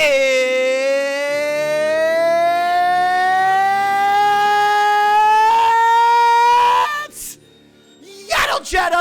It's Yaddle Chattle!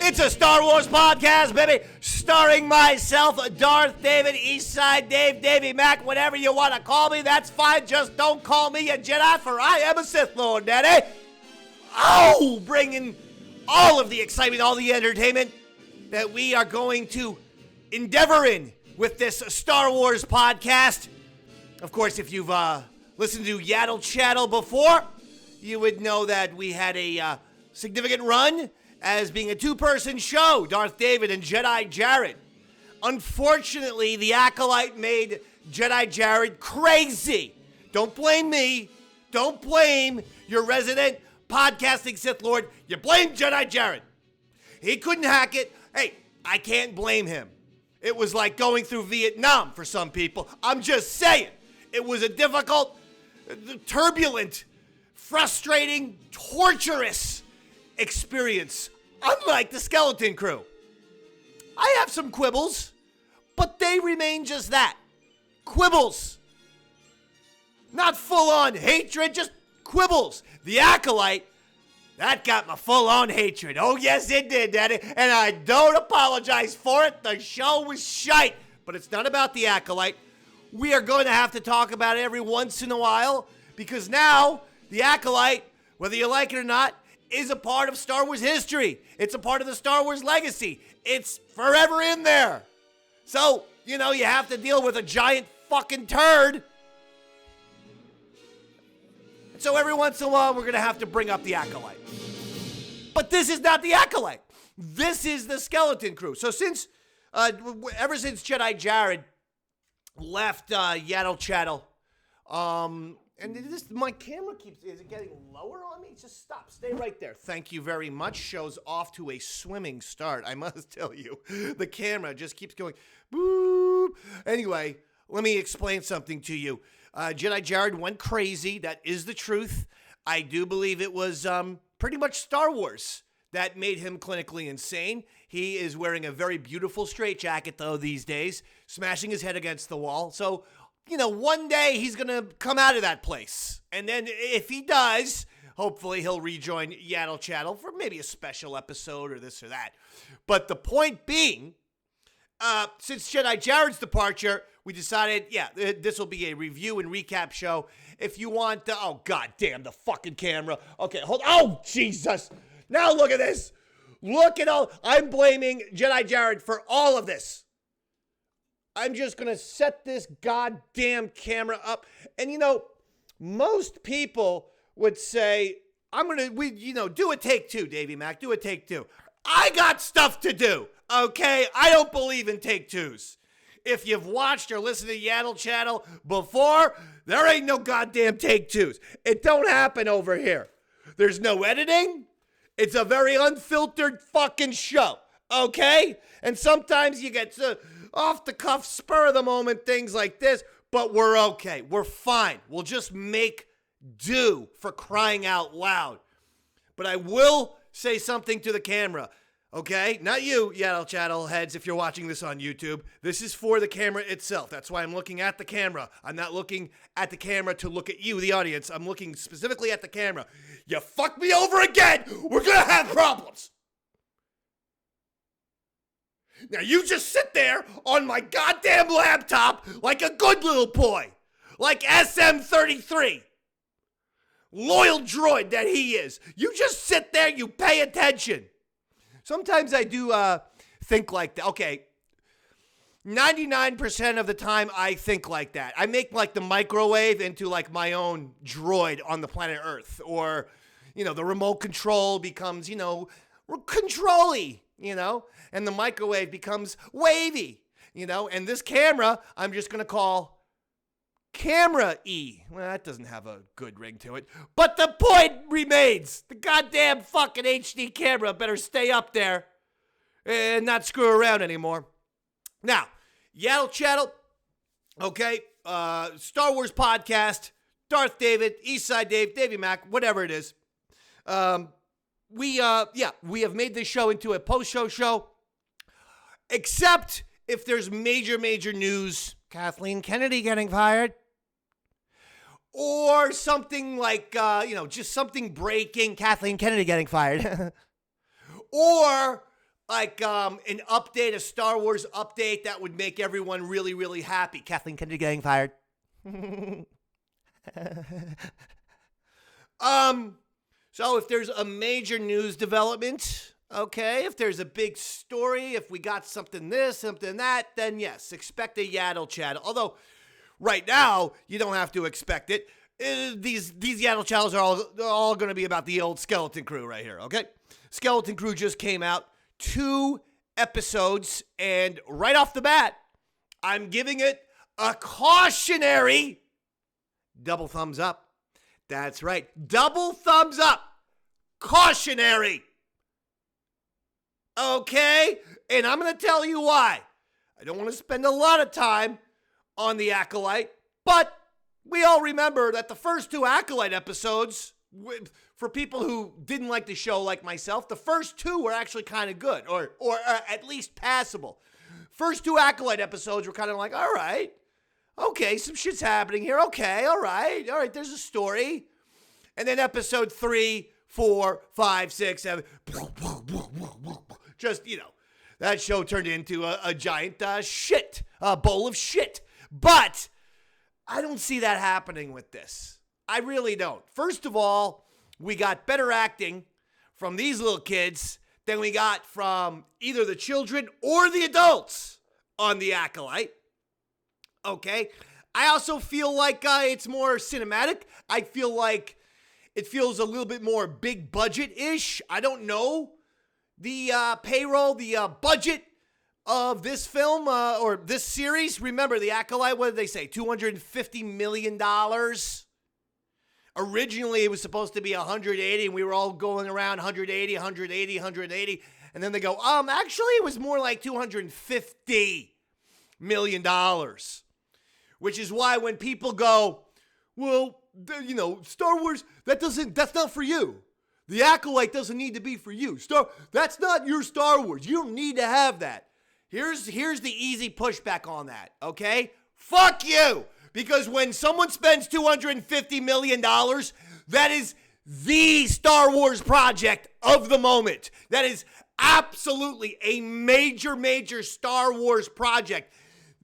It's a Star Wars podcast, baby, starring myself, Darth David, Eastside Dave, Davey Mac, whatever you want to call me, that's fine. Just don't call me a Jedi, for I am a Sith Lord, Daddy. Oh, bringing all of the excitement, all the entertainment that we are going to endeavor in with this Star Wars podcast. Of course, if you've listened to Yaddle Chattle before, you would know that we had a significant run as being a two-person show, Darth David and Jedi Jared. Unfortunately, the Acolyte made Jedi Jared crazy. Don't blame me. Don't blame your resident podcasting Sith Lord. You blame Jedi Jared. He couldn't hack it. Hey, I can't blame him. It was like going through Vietnam for some people. I'm just saying. It was a difficult, turbulent, frustrating, torturous experience, unlike the Skeleton Crew. I have some quibbles, but they remain just that. Quibbles. Not full-on hatred, just quibbles. The Acolyte, that got my full-on hatred. Oh, yes, it did, Daddy. And I don't apologize for it. The show was shite. But it's not about the Acolyte. We are going to have to talk about it every once in a while, because now the Acolyte, whether you like it or not, is a part of Star Wars history. It's a part of the Star Wars legacy. It's forever in there. So, you know, you have to deal with a giant fucking turd. So every once in a while, we're going to have to bring up the Acolyte. But this is not the Acolyte. This is the Skeleton Crew. So since, ever since Jedi Jared left Yaddle Chattle, and this, my camera is it getting lower on me? Just stop. Stay right there. Thank you very much. Show's off to a swimming start. I must tell you, the camera just keeps going, boop. Anyway, let me explain something to you. Jedi Jared went crazy. That is the truth. I do believe it was pretty much Star Wars that made him clinically insane. He is wearing a very beautiful straitjacket, though, these days, smashing his head against the wall. So, you know, one day he's going to come out of that place. And then if he does, hopefully he'll rejoin Yaddle Chattle for maybe a special episode or this or that. But the point being, since Jedi Jared's departure, we decided, yeah, this will be a review and recap show. If you want, oh, goddamn, the fucking camera. Okay, hold, oh, Jesus. Now look at this. Look at all, I'm blaming Jedi Jared for all of this. I'm just going to set this goddamn camera up. And, you know, most people would say, do a take two, Davey Mac, do a take two. I got stuff to do, okay? I don't believe in take twos. If you've watched or listened to Yaddle Chattle before, there ain't no goddamn take twos. It don't happen over here. There's no editing. It's a very unfiltered fucking show, okay? And sometimes you get off the cuff, spur of the moment, things like this, but we're okay. We're fine. We'll just make do, for crying out loud. But I will say something to the camera, okay? Not you, Yaddle Chattle heads, if you're watching this on YouTube. This is for the camera itself. That's why I'm looking at the camera. I'm not looking at the camera to look at you, the audience. I'm looking specifically at the camera. You fuck me over again, we're gonna have problems. Now you just sit there on my goddamn laptop like a good little boy. Like SM-33. Loyal droid that he is. You just sit there, you pay attention. Sometimes I do think like that. Okay, 99% of the time I think like that. I make like the microwave into like my own droid on the planet Earth. Or, you know, the remote control becomes, you know, control-y, you know. And the microwave becomes wavy, you know. And this camera, I'm just going to call Camera E. Well, that doesn't have a good ring to it. But the point remains. The goddamn fucking HD camera better stay up there and not screw around anymore. Now, Yaddle Chattle, okay, Star Wars podcast, Darth David, Eastside Dave, Davey Mac, whatever it is. We have made this show into a post-show show, except if there's major news, Kathleen Kennedy getting fired, or something like, just something breaking, Kathleen Kennedy getting fired, or like an update, a Star Wars update that would make everyone really happy. Kathleen Kennedy getting fired. So if there's a major news development, okay, if there's a big story, if we got something this, something that, then yes, expect a Yaddle Chattle. Although, right now, you don't have to expect it. These Yaddle Chattles are all going to be about the old Skeleton Crew right here, okay? Skeleton Crew just came out, 2 episodes, and right off the bat, I'm giving it a cautionary double thumbs up. That's right. Double thumbs up. Cautionary. Okay? And I'm going to tell you why. I don't want to spend a lot of time on the Acolyte, but we all remember that the first 2 Acolyte episodes, for people who didn't like the show like myself, the first 2 were actually kind of good, or at least passable. First 2 Acolyte episodes were kind of like, all right. Okay, some shit's happening here. Okay, all right, there's a story. And then episode 3, 4, 5, 6, 7, just, that show turned into a giant a bowl of shit. But I don't see that happening with this. I really don't. First of all, we got better acting from these little kids than we got from either the children or the adults on The Acolyte. Okay. I also feel like it's more cinematic. I feel like it feels a little bit more big budget-ish. I don't know the payroll, the budget of this film or this series. Remember, The Acolyte, what did they say? $250 million? Originally, it was supposed to be 180, and we were all going around 180. And then they go, actually, it was more like $250 million. Which is why when people go, well, Star Wars, that's not for you. The Acolyte doesn't need to be for you. That's not your Star Wars. You don't need to have that. Here's the easy pushback on that, okay? Fuck you! Because when someone spends $250 million, that is the Star Wars project of the moment. That is absolutely a major Star Wars project.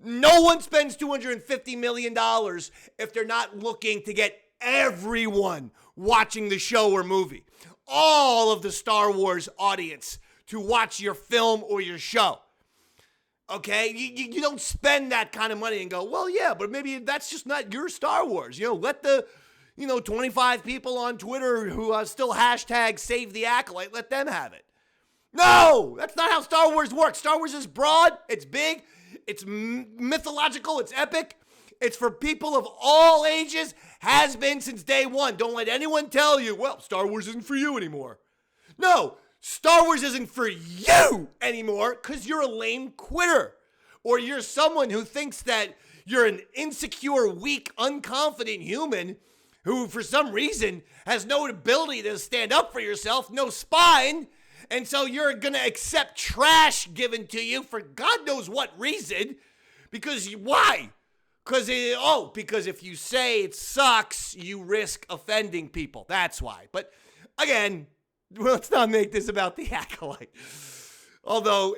No one spends $250 million if they're not looking to get everyone watching the show or movie. All of the Star Wars audience to watch your film or your show. Okay? You don't spend that kind of money and go, well, yeah, but maybe that's just not your Star Wars. Let the, 25 people on Twitter who still hashtag save the Acolyte, let them have it. No! That's not how Star Wars works. Star Wars is broad. It's big. It's mythological. It's epic. It's for people of all ages. Has been since day one. Don't let anyone tell you, well, Star Wars isn't for you anymore. No, Star Wars isn't for you anymore because you're a lame quitter. Or you're someone who thinks that you're an insecure, weak, unconfident human who, for some reason, has no ability to stand up for yourself, no spine. And so you're going to accept trash given to you for God knows what reason. Why? Because if you say it sucks, you risk offending people. That's why. But again, let's not make this about the Acolyte. Although,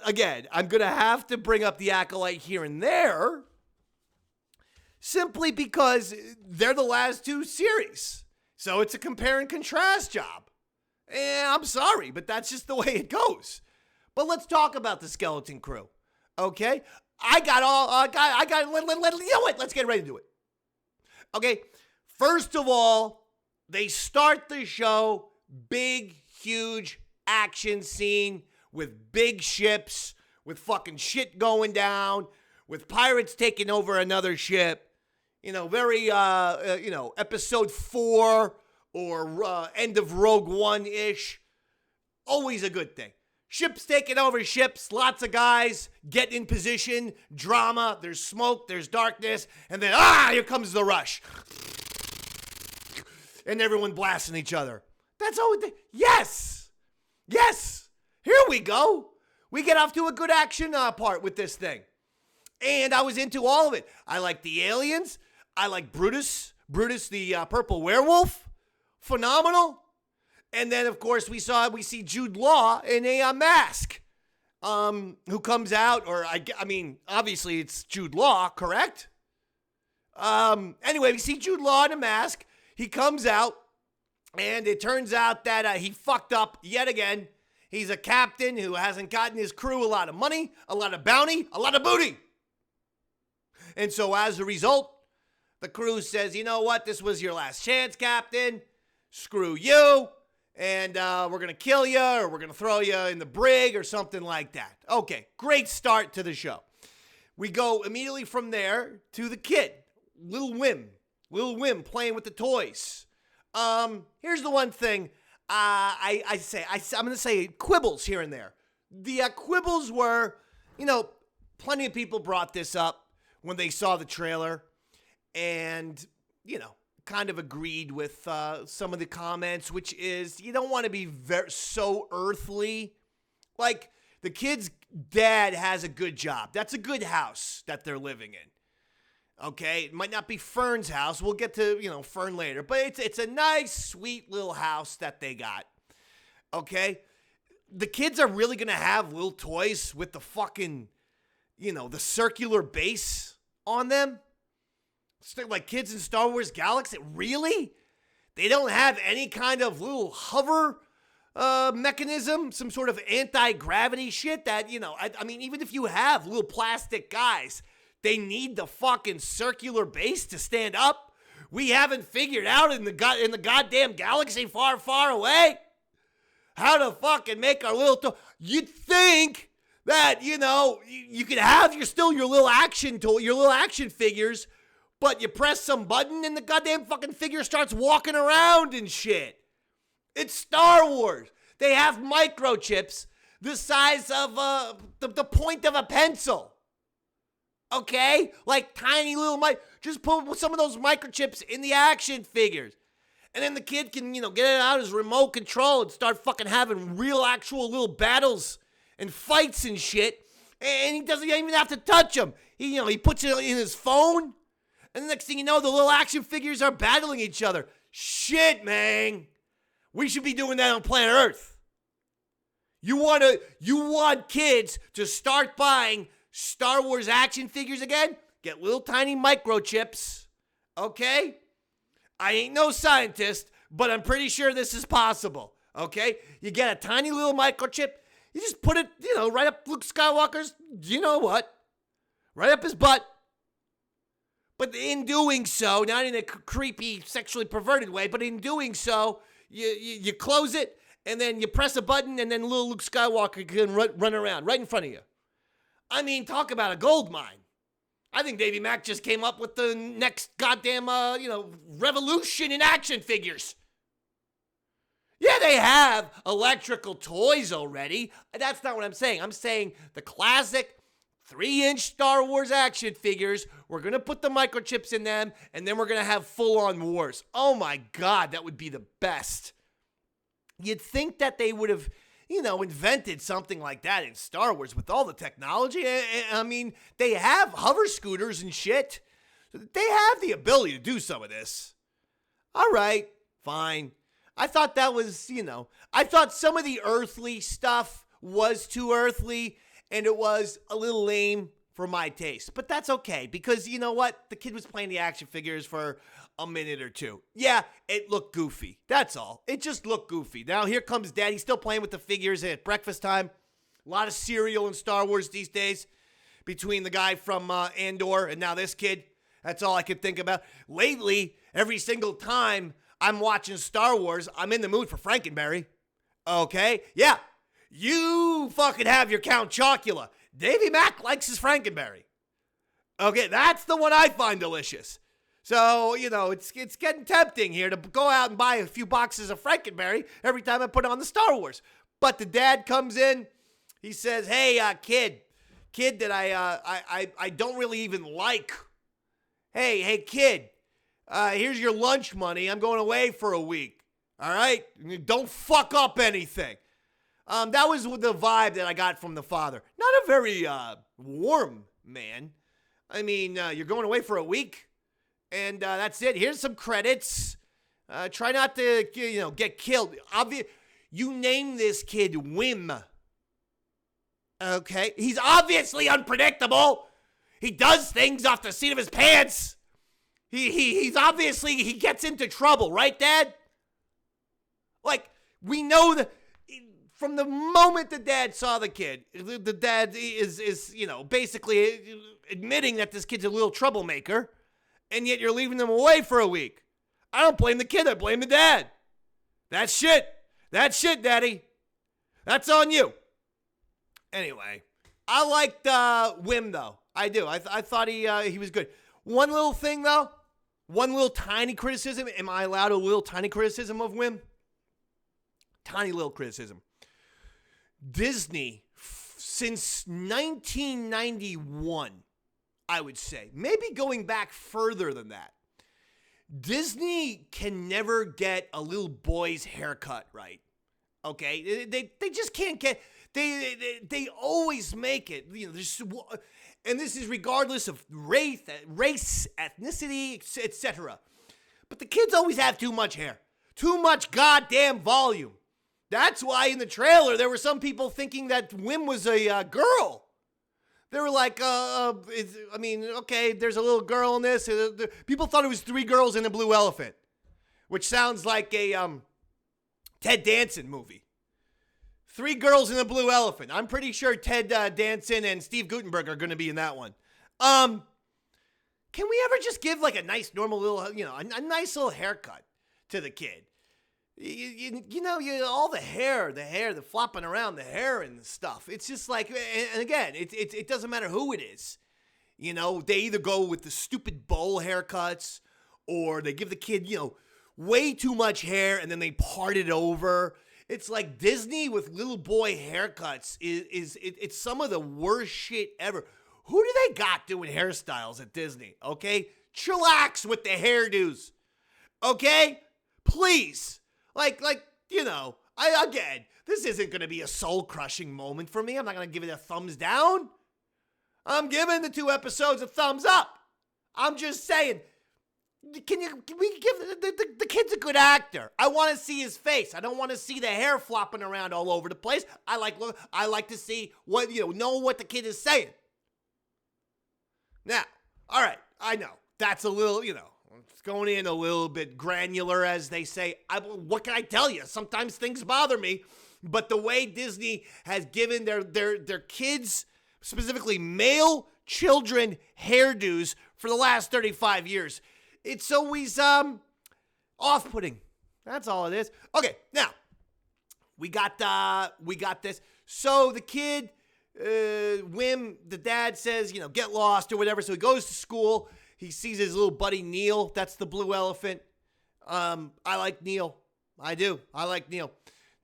again, I'm going to have to bring up the Acolyte here and there simply because they're the last 2 series. So it's a compare and contrast job. I'm sorry, but that's just the way it goes. But let's talk about the Skeleton Crew, okay? Let's get ready to do it. Okay, first of all, they start the show, big, huge action scene with big ships, with fucking shit going down, with pirates taking over another ship. Very, episode 4 or end of Rogue One-ish. Always a good thing. Ships taking over ships, lots of guys get in position, drama, there's smoke, there's darkness, and then, here comes the rush. And everyone blasting each other. That's all we think. Yes! Yes! Here we go. We get off to a good action part with this thing. And I was into all of it. I like the aliens. I like Brutus. Brutus, the purple werewolf. Phenomenal. And then, of course, we see Jude Law in a mask. Who comes out, or I mean, obviously it's Jude Law, correct? Anyway, we see Jude Law in a mask. He comes out, and it turns out that he fucked up yet again. He's a captain who hasn't gotten his crew a lot of money, a lot of bounty, a lot of booty. And so as a result, the crew says, you know what? This was your last chance, Captain. Screw you. And we're going to kill you, or we're going to throw you in the brig or something like that. Okay, great start to the show. We go immediately from there to the kid, Little Wim playing with the toys. Here's the one thing I'm going to say quibbles here and there. The quibbles were, plenty of people brought this up when they saw the trailer and, kind of agreed with some of the comments, which is you don't want to be so earthly. Like, the kid's dad has a good job. That's a good house that they're living in. Okay, it might not be Fern's house. We'll get to, Fern later. But it's a nice, sweet little house that they got. Okay? The kids are really going to have little toys with the fucking, the circular base on them? Like kids in Star Wars Galaxy? Really? They don't have any kind of little hover mechanism? Some sort of anti-gravity shit that, I mean, even if you have little plastic guys, they need the fucking circular base to stand up. We haven't figured out in the goddamn galaxy far, far away how to fucking make our little You'd think that, you could have your little action toy, your little action figures, but you press some button and the goddamn fucking figure starts walking around and shit. It's Star Wars. They have microchips the size of the point of a pencil. Okay? Like tiny little just put some of those microchips in the action figures. And then the kid can, get it out of his remote control and start fucking having real actual little battles and fights and shit. And he doesn't even have to touch them. He puts it in his phone. And the next thing you know, the little action figures are battling each other. Shit, man. We should be doing that on planet Earth. You want kids to start buying Star Wars action figures again? Get little tiny microchips, okay? I ain't no scientist, but I'm pretty sure this is possible, okay? You get a tiny little microchip, you just put it, right up Luke Skywalker's, right up his butt. But in doing so, not in a creepy, sexually perverted way, but in doing so, you close it, and then you press a button, and then little Luke Skywalker can run around right in front of you. I mean, talk about a gold mine. I think Davey Mack just came up with the next goddamn, revolution in action figures. Yeah, they have electrical toys already. That's not what I'm saying. I'm saying the classic 3-inch Star Wars action figures. We're going to put the microchips in them, and then we're going to have full-on wars. Oh, my God, that would be the best. You'd think that they would have, invented something like that in Star Wars with all the technology. I mean, they have hover scooters and shit. They have the ability to do some of this. All right, fine. I thought that was, I thought some of the earthly stuff was too earthly, and it was a little lame for my taste. But that's okay, because you know what? The kid was playing the action figures for a minute or two. Yeah, it looked goofy. That's all. It just looked goofy. Now here comes Dad. He's still playing with the figures at breakfast time. A lot of cereal in Star Wars these days between the guy from Andor and now this kid. That's all I could think about. Lately, every single time I'm watching Star Wars, I'm in the mood for Frankenberry. Okay? Yeah. You fucking have your Count Chocula. Davey Mack likes his Frankenberry. Okay, that's the one I find delicious. So, it's getting tempting here to go out and buy a few boxes of Frankenberry every time I put on the Star Wars. But the dad comes in, He says, "Hey, kid that I don't really even like. Hey, kid, here's your lunch money. I'm going away for a week. All right? Don't fuck up anything." That was the vibe that I got from the father. Not a very warm man. I mean, you're going away for a week, and that's it. Here's some credits. Try not to, get killed. You name this kid Whim. Okay? He's obviously unpredictable. He does things off the seat of his pants. He's obviously, he gets into trouble, right, Dad? Like, we know that from the moment the dad saw the kid, the dad is basically admitting that this kid's a little troublemaker, and yet you're leaving them away for a week. I don't blame the kid, I blame the dad. That's shit, Daddy. That's on you. Anyway, I liked Whim, though. I do. I thought he was good. One little thing, though. One little tiny criticism. Am I allowed a little tiny criticism of Whim? Tiny little criticism. Disney, since 1991, I would say, maybe going back further than that, Disney can never get a little boy's haircut right. Okay? They just can't get... They always make it, and this is regardless of race, ethnicity, etc. But the kids always have too much hair. Too much goddamn volume. That's why in the trailer there were some people thinking that Whim was a girl. They were like, okay, there's a little girl in this. People thought it was 3 girls in a blue elephant, which sounds like a Ted Danson movie. 3 girls in a blue elephant. I'm pretty sure Ted Danson and Steve Guttenberg are going to be in that one. Can we ever just give like a nice, normal little, a nice little haircut to the kid? All the hair, the flopping around, the hair and stuff. It's just like, and again, it doesn't matter who it is. They either go with the stupid bowl haircuts, or they give the kid, way too much hair and then they part it over. It's like Disney with little boy haircuts it's some of the worst shit ever. Who do they got doing hairstyles at Disney? Okay, chillax with the hairdos. Okay, please. This isn't going to be a soul-crushing moment for me. I'm not going to give it a thumbs down. I'm giving the 2 episodes a thumbs up. I'm just saying, can we give the kid's a good actor? I want to see his face. I don't want to see the hair flopping around all over the place. I like to see what know what the kid is saying. Now, all right, I know that's a little it's going in a little bit granular, as they say. What can I tell you? Sometimes things bother me, but the way Disney has given their kids, specifically male children, hairdos for the last 35 years, it's always off-putting. That's all it is. Okay, now we got this. So the kid, Whim, the dad says, get lost or whatever. So he goes to school. He sees his little buddy Neil. That's the blue elephant. I like Neil. I do. I like Neil.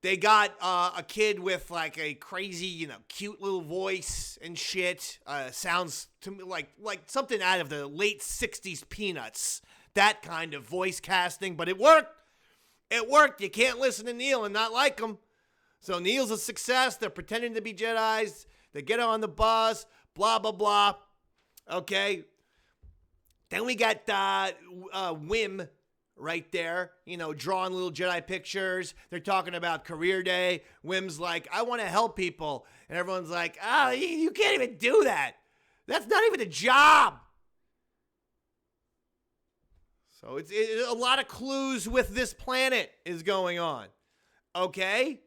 They got a kid with like a crazy, cute little voice and shit. Sounds to me like something out of the late 60s Peanuts. That kind of voice casting. But it worked. It worked. You can't listen to Neil and not like him. So Neil's a success. They're pretending to be Jedis. They get on the bus. Blah, blah, blah. Okay. Then we got Whim right there, drawing little Jedi pictures. They're talking about career day. Whim's like, I want to help people. And everyone's like, you can't even do that. That's not even a job. So it's a lot of clues with this planet is going on. Okay?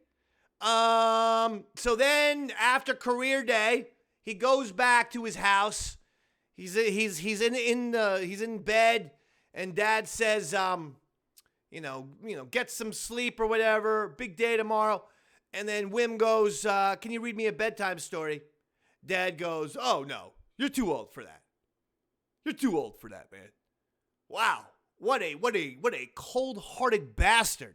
So then after career day, he goes back to his house. He's in bed, and Dad says, get some sleep or whatever. Big day tomorrow. And then Whim goes, can you read me a bedtime story? Dad goes, oh no, you're too old for that. You're too old for that, man. Wow, what a cold-hearted bastard.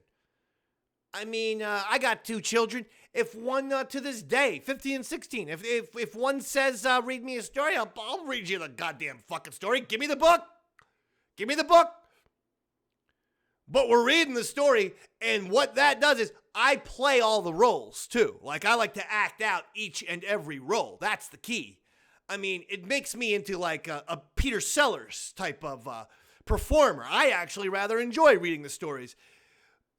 I mean, I got 2 children, If one, to this day, 15 and 16, if one says, read me a story, I'll read you the goddamn fucking story. Give me the book. Give me the book. But we're reading the story, and what that does is I play all the roles, too. Like, I like to act out each and every role. That's the key. I mean, it makes me into, like, a Peter Sellers type of performer. I actually rather enjoy reading the stories.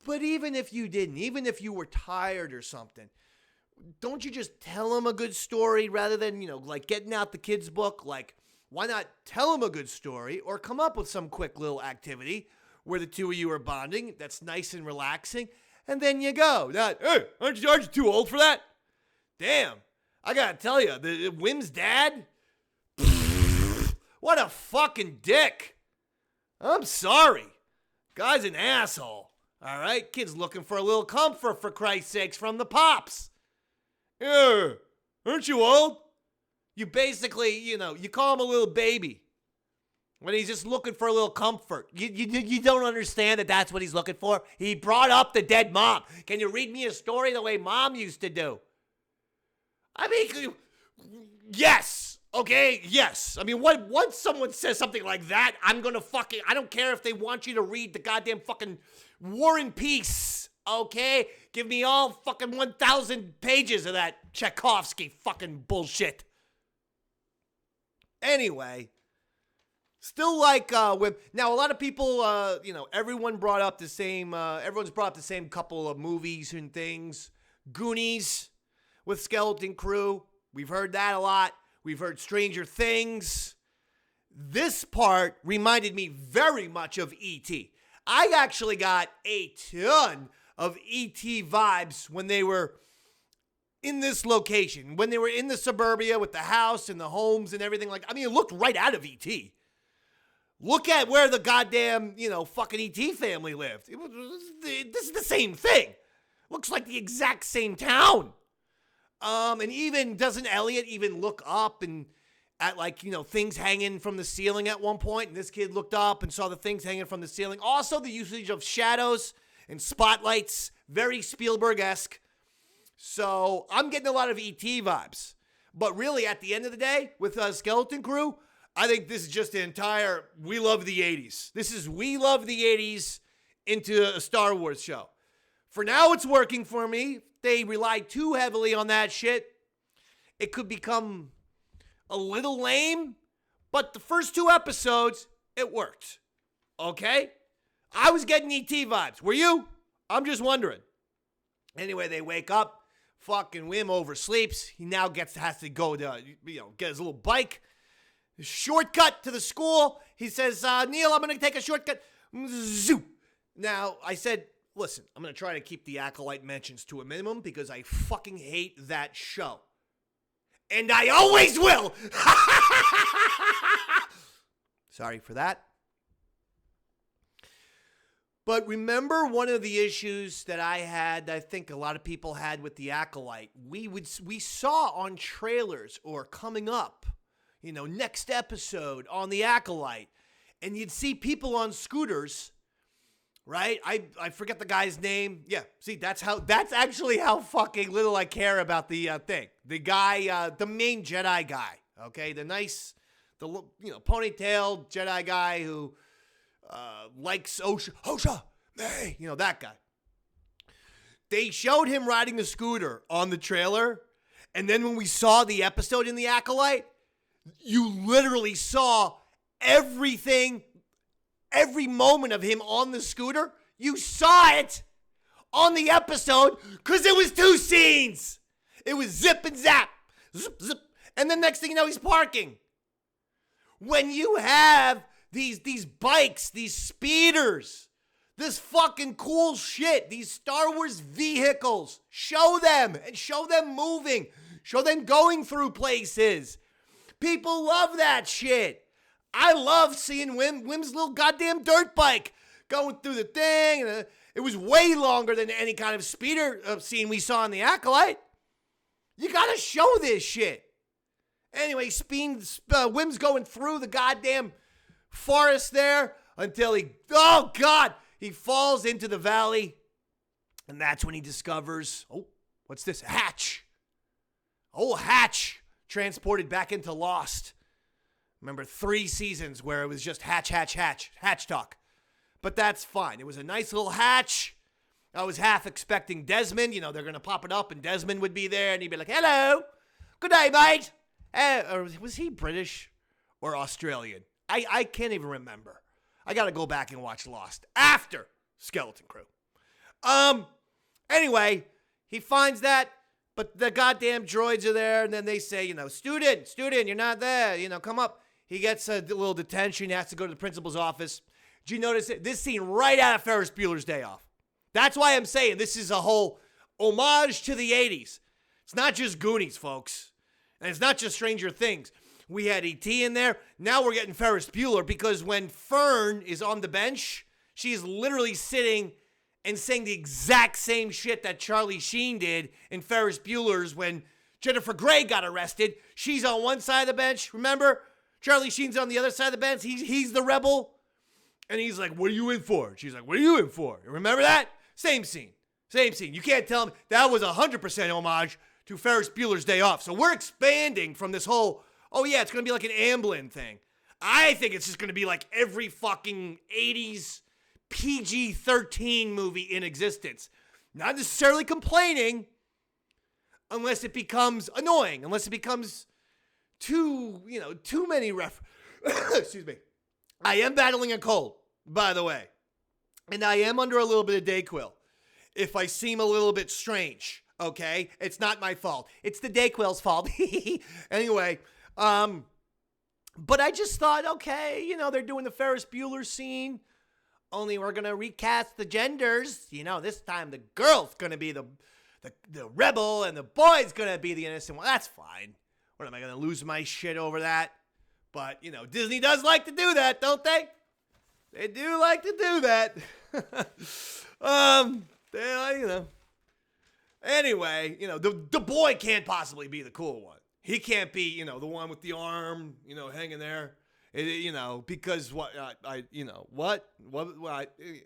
But even if you didn't, even if you were tired or something, don't you just tell them a good story rather than, like getting out the kid's book? Like, why not tell them a good story or come up with some quick little activity where the two of you are bonding that's nice and relaxing, and then you go. Not, hey, aren't you too old for that? Damn, I gotta tell you, the Wim's dad, what a fucking dick. I'm sorry. Guy's an asshole. All right, kid's looking for a little comfort, for Christ's sakes, from the pops. Yeah, aren't you old? You basically, you call him a little baby when he's just looking for a little comfort. You don't understand that that's what he's looking for? He brought up the dead mom. Can you read me a story the way mom used to do? I mean, yes. Okay, yes. I mean, once someone says something like that, I'm going to I don't care if they want you to read the goddamn fucking War and Peace, okay? Give me all fucking 1,000 pages of that Tchaikovsky fucking bullshit. Anyway, still like Wim. Now, a lot of people, everyone's brought up the same couple of movies and things. Goonies with Skeleton Crew. We've heard that a lot. We've heard Stranger Things. This part reminded me very much of E.T. I actually got a ton of E.T. vibes when they were in this location, when they were in the suburbia with the house and the homes and everything. It looked right out of E.T. Look at where the goddamn, fucking E.T. family lived. This is the same thing. Looks like the exact same town. And even, doesn't Elliot even look up and at things hanging from the ceiling at one point? And this kid looked up and saw the things hanging from the ceiling. Also, the usage of shadows and spotlights, very Spielberg-esque. So I'm getting a lot of E.T. vibes. But really, at the end of the day, with Skeleton Crew, I think this is just the entire We Love the 80s. This is We Love the 80s into a Star Wars show. For now, it's working for me. They rely too heavily on that shit, it could become a little lame, but the first 2 episodes, it worked. Okay? I was getting E.T. vibes. Were you? I'm just wondering. Anyway, they wake up. Fucking Wim oversleeps. He now has to go to, get his little bike. Shortcut to the school. He says, Neil, I'm going to take a shortcut. Zoop. Now, I said, listen, I'm going to try to keep the Acolyte mentions to a minimum because I fucking hate that show. And I always will! Sorry for that. But remember one of the issues that I think a lot of people had with the Acolyte? We saw on trailers or coming up, next episode on the Acolyte, and you'd see people on scooters. Right? I forget the guy's name. Yeah, see, that's actually how fucking little I care about the thing. The guy, the main Jedi guy, okay? The ponytailed Jedi guy who likes Osha, hey, that guy. They showed him riding a scooter on the trailer, and then when we saw the episode in the Acolyte, you literally saw everything. Every moment of him on the scooter, you saw it on the episode because it was 2 scenes. It was zip and zap, zip, zip. And then next thing you know, he's parking. When you have these bikes, these speeders, this fucking cool shit, these Star Wars vehicles, show them and show them moving, show them going through places. People love that shit. I love seeing Wim's little goddamn dirt bike going through the thing. And it was way longer than any kind of speeder scene we saw in the Acolyte. You gotta show this shit. Anyway, Wim's going through the goddamn forest there until he falls into the valley. And that's when he discovers, What's this? Hatch. Old Hatch transported back into Lost. Remember 3 seasons where it was just hatch talk. But that's fine. It was a nice little hatch. I was half expecting Desmond. They're going to pop it up and Desmond would be there and he'd be like, hello, good day, mate. Or was he British or Australian? I can't even remember. I got to go back and watch Lost after Skeleton Crew. Anyway, he finds that, but the goddamn droids are there, and then they say, student, you're not there, come up. He gets a little detention, he has to go to the principal's office. Did you notice it? This scene right out of Ferris Bueller's Day Off. That's why I'm saying this is a whole homage to the 80s. It's not just Goonies, folks. And it's not just Stranger Things. We had E.T. in there. Now we're getting Ferris Bueller because when Fern is on the bench, she's literally sitting and saying the exact same shit that Charlie Sheen did in Ferris Bueller's when Jennifer Grey got arrested. She's on one side of the bench. Remember? Charlie Sheen's on the other side of the bench. He's the rebel. And he's like, what are you in for? And she's like, what are you in for? Remember that? Same scene. You can't tell me. That was 100% homage to Ferris Bueller's Day Off. So we're expanding from this whole, oh yeah, it's going to be like an Amblin thing. I think it's just going to be like every fucking 80s PG-13 movie in existence. Not necessarily complaining unless it becomes annoying, unless it becomes too many excuse me. I am battling a cold, by the way. And I am under a little bit of Dayquil. If I seem a little bit strange, okay? It's not my fault. It's the Dayquil's fault. Anyway, but I just thought, okay, they're doing the Ferris Bueller scene. Only we're going to recast the genders. This time the girl's going to be the rebel and the boy's going to be the innocent one. That's fine. What am I going to lose my shit over that? But, Disney does like to do that, don't they? They do like to do that. Anyway, the boy can't possibly be the cool one. He can't be, the one with the arm, hanging there. Because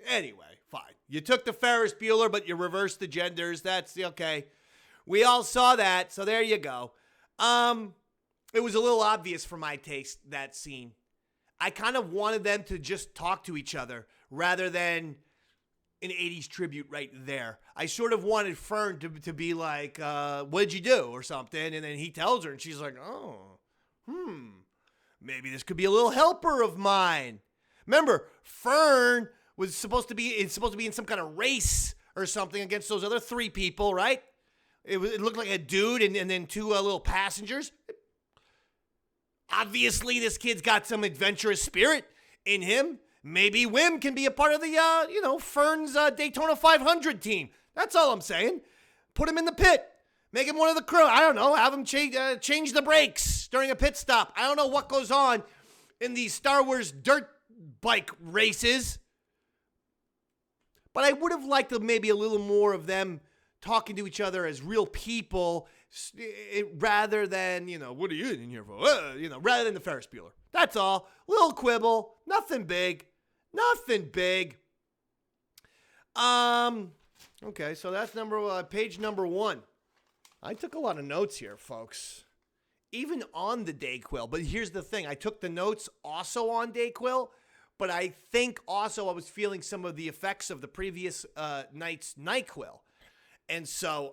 anyway, fine. You took the Ferris Bueller, but you reversed the genders. That's okay. We all saw that, so there you go. It was a little obvious for my taste, that scene. I kind of wanted them to just talk to each other rather than an 80s tribute right there. I sort of wanted Fern to be like, what'd you do? Or something. And then he tells her and she's like, maybe this could be a little helper of mine. Remember, Fern was supposed to be in some kind of race or something against those other 3 people, right? It looked like a dude and then 2 little passengers. Obviously, this kid's got some adventurous spirit in him. Maybe Wim can be a part of the, Fern's Daytona 500 team. That's all I'm saying. Put him in the pit. Make him one of the crew. I don't know. Have him change the brakes during a pit stop. I don't know what goes on in these Star Wars dirt bike races. But I would have liked maybe a little more of them talking to each other as real people rather than, what are you in here for? Rather than the Ferris Bueller. That's all. Little quibble. Nothing big. Okay, so that's page number 1. I took a lot of notes here, folks. Even on the Dayquil. But here's the thing. I took the notes also on Dayquil, but I think also I was feeling some of the effects of the previous night's NyQuil. And so,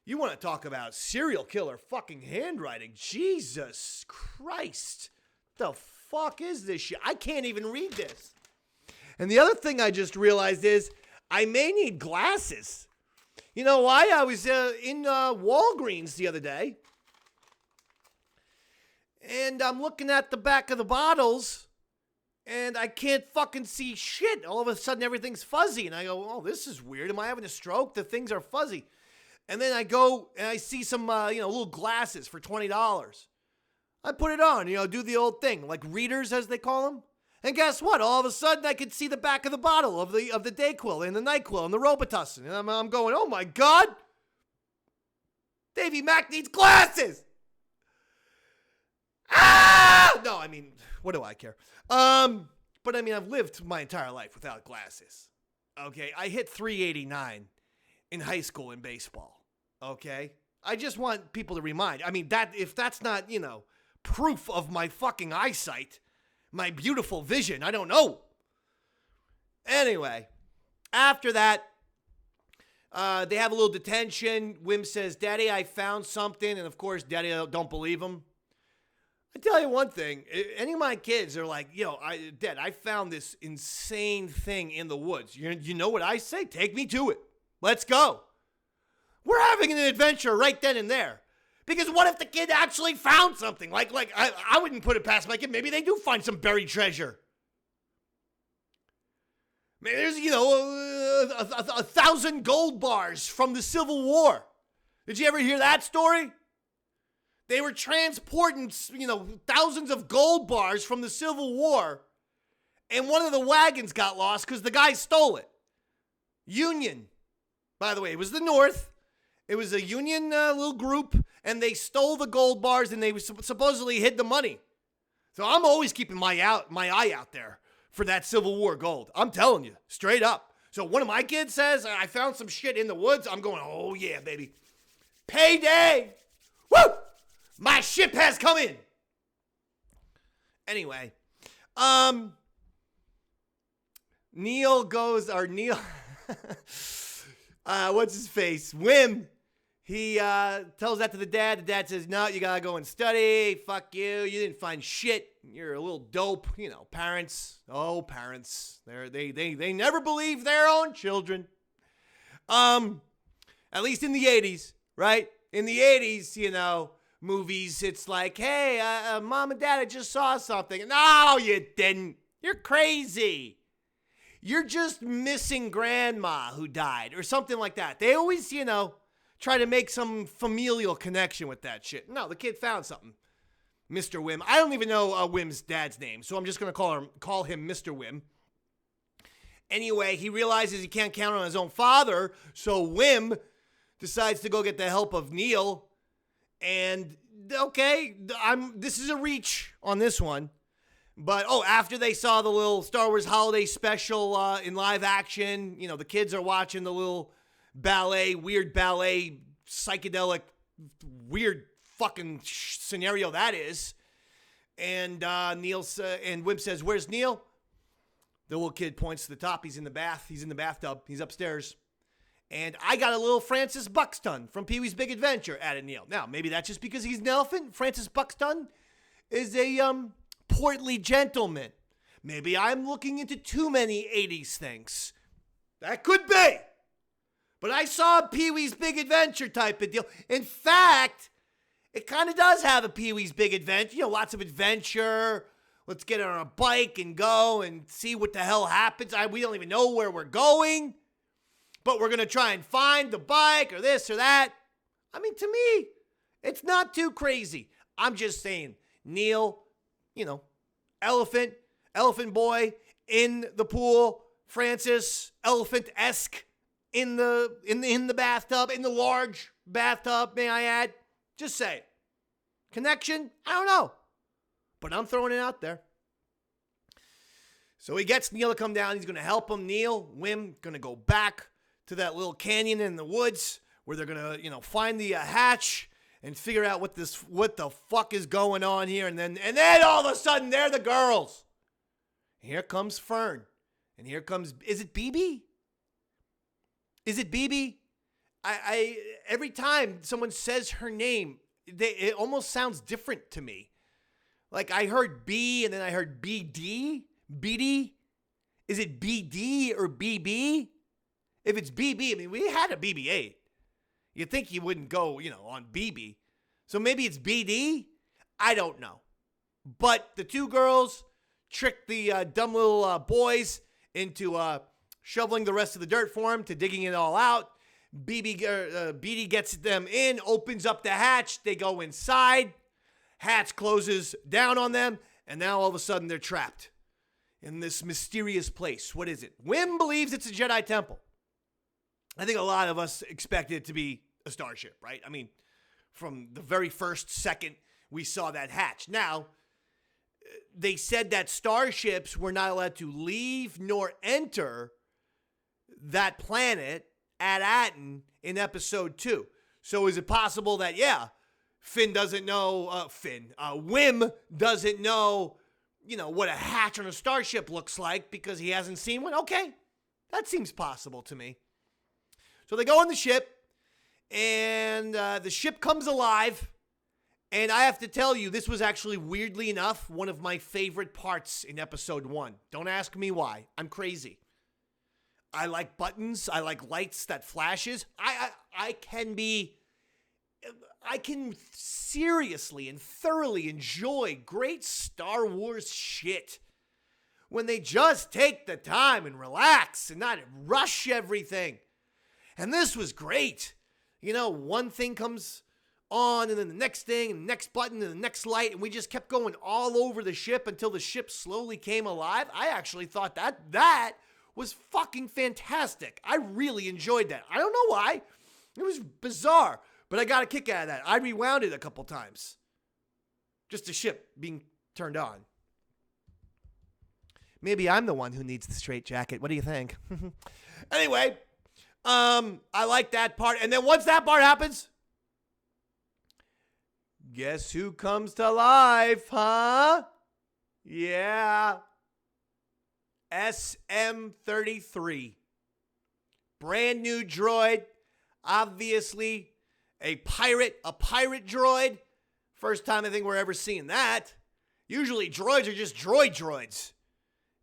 you want to talk about serial killer fucking handwriting. Jesus Christ. The fuck is this shit? I can't even read this. And the other thing I just realized is I may need glasses. You know why? I was in Walgreens the other day. And I'm looking at the back of the bottles. And I can't fucking see shit. All of a sudden everything's fuzzy. And I go, oh, this is weird. Am I having a stroke? The things are fuzzy. And then I go and I see some, little glasses for $20. I put it on, do the old thing, like readers as they call them. And guess what? All of a sudden I could see the back of the bottle of the Dayquil and the NyQuil and the Robitussin. And I'm going, oh my God. Davy Mack needs glasses. Ah! No, what do I care? But I've lived my entire life without glasses. Okay, I hit 389 in high school in baseball. Okay? I just want people to remind. I mean, that if that's not, proof of my fucking eyesight, my beautiful vision, I don't know. Anyway, after that, they have a little detention. Wim says, Daddy, I found something. And of course, Daddy don't believe him. I tell you one thing. Any of my kids are like, Dad, I found this insane thing in the woods. You know what I say? Take me to it. Let's go. We're having an adventure right then and there. Because what if the kid actually found something? Like I wouldn't put it past my kid. Maybe they do find some buried treasure. Maybe there's, 1,000 gold bars from the Civil War. Did you ever hear that story? They were transporting, thousands of gold bars from the Civil War, and one of the wagons got lost because the guy stole it. Union, by the way, it was the North. It was a Union little group, and they stole the gold bars, and they supposedly hid the money. So I'm always keeping my eye out there for that Civil War gold. I'm telling you, straight up. So one of my kids says, I found some shit in the woods. I'm going, oh yeah, baby. Payday! Woo! My ship has come in. Anyway, Neil, what's his face? Wim. He tells that to the dad. The dad says, no, you gotta go and study. Fuck you. You didn't find shit. You're a little dope. Parents. Oh, parents. They never believe their own children. At least in the 80s, right? In the 80s, movies, it's like, hey, Mom and Dad, I just saw something. No, you didn't. You're crazy. You're just missing grandma who died or something like that. They always, try to make some familial connection with that shit. No, the kid found something. Mr. Wim. I don't even know Wim's dad's name, so I'm just going to call him Mr. Wim. Anyway, he realizes he can't count on his own father, so Wim decides to go get the help of Neil. And, okay, this is a reach on this one. But, after they saw the little Star Wars holiday special in live action, the kids are watching the little weird ballet, psychedelic, weird fucking scenario that is. And and Wim says, where's Neil? The little kid points to the top. He's in the bath. He's in the bathtub. He's upstairs. And I got a little Francis Buxton from Pee-wee's Big Adventure, added Neil. Now, maybe that's just because he's an elephant. Francis Buxton is a portly gentleman. Maybe I'm looking into too many 80s things. That could be. But I saw a Pee-wee's Big Adventure type of deal. In fact, it kind of does have a Pee-wee's Big Adventure. Lots of adventure. Let's get on a bike and go and see what the hell happens. We don't even know where we're going. But we're going to try and find the bike or this or that. I mean, to me, it's not too crazy. I'm just saying, Neil, elephant boy in the pool, Francis, elephant-esque in the bathtub, in the large bathtub, may I add. Just say it. Connection? I don't know. But I'm throwing it out there. So he gets Neil to come down. He's going to help him. Neil, Wim, going to go back to that little canyon in the woods where they're going to, find the hatch and figure out what the fuck is going on here. And then all of a sudden, they're the girls. Here comes Fern. And here comes, is it BB? Is it BB? I every time someone says her name, it almost sounds different to me. Like I heard B and then I heard BD. BD? Is it BD or BB? If it's BB, I mean, we had a BB-8. You'd think you wouldn't go, on BB. So maybe it's BD? I don't know. But the two girls tricked the dumb little boys into shoveling the rest of the dirt for him, to digging it all out. BD gets them in, opens up the hatch. They go inside. Hatch closes down on them. And now all of a sudden they're trapped in this mysterious place. What is it? Wim believes it's a Jedi temple. I think a lot of us expected it to be a starship, right? I mean, from the very first second we saw that hatch. Now, they said that starships were not allowed to leave nor enter that planet at Aten in episode 2. So is it possible that, Wim doesn't know, what a hatch on a starship looks like because he hasn't seen one? Okay, that seems possible to me. So they go on the ship, and the ship comes alive. And I have to tell you, this was actually, weirdly enough, one of my favorite parts in episode 1. Don't ask me why. I'm crazy. I like buttons. I like lights that flashes. I can seriously and thoroughly enjoy great Star Wars shit when they just take the time and relax and not rush everything. And this was great. One thing comes on, and then the next thing, and the next button, and the next light, and we just kept going all over the ship until the ship slowly came alive. I actually thought that was fucking fantastic. I really enjoyed that. I don't know why. It was bizarre, but I got a kick out of that. I rewound it a couple times. Just the ship being turned on. Maybe I'm the one who needs the straitjacket. What do you think? Anyway, I like that part. And then once that part happens, guess who comes to life, huh? Yeah. SM-33. Brand new droid. Obviously, a pirate droid. First time I think we're ever seeing that. Usually droids are just droids.